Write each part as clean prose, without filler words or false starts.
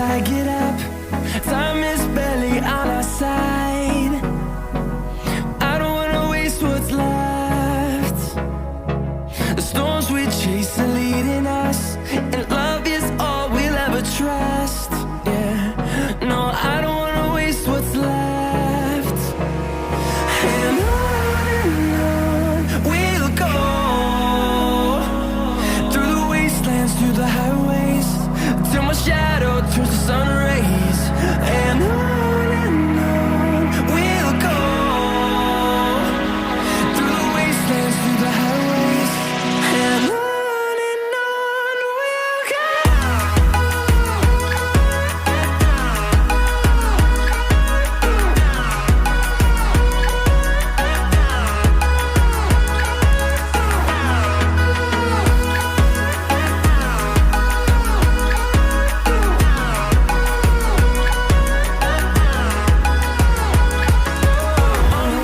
I get up. Time is barely on our side. I don't wanna waste what's left. The storms we chase are leading us, and love is all we'll ever trust. Yeah, no, I don't wanna waste what's left. And on we'll go, through the wastelands, through the highways, till my shadow turns to sun rays. And on we'll go, through the wastelands, through the highways, and on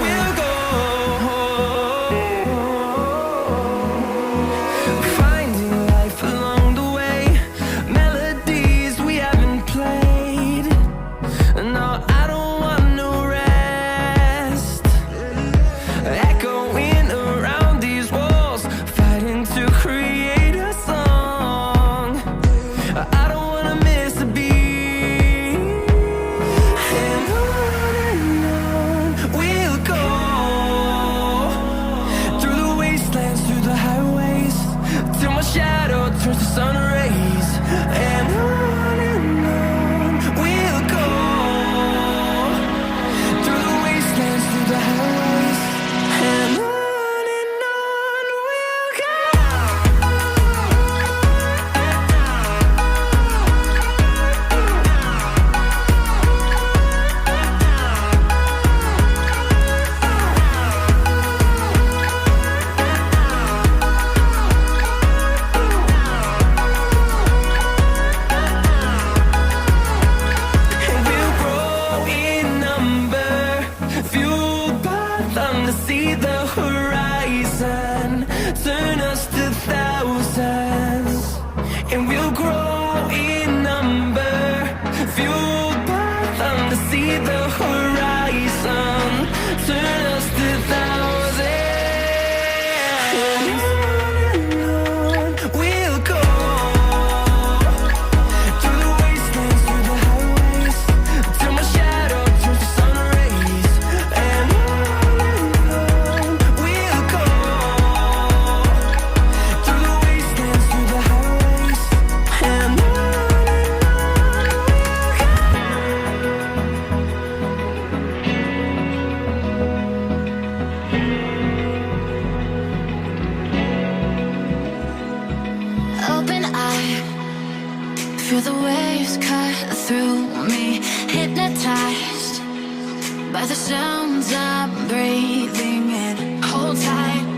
we'll go. Finding life along the way, melodies we haven't played. No, I don't want no rest. Echoing around these walls, fighting to create a song. I don't wanna miss a beat. And on we'll go, through the wastelands, through the highways, till my shadow turns to sun rays. And on we'll go, through the wastelands, through the highways, and on we'll go. And we'll grow in number, fueled by them to see the horizon, turn us to thousands. And we'll grow in number, fueled by them to see the horizon, turn us to thousands. And on we'll go, through the wastelands, through the highways, till my shadow turns to sun rays. And on we'll go, through the wastelands, through the highways, and on we'll go. Open eye, feel the waves cut through me, hypnotized by the sounds I'm breathing in. Hold tight,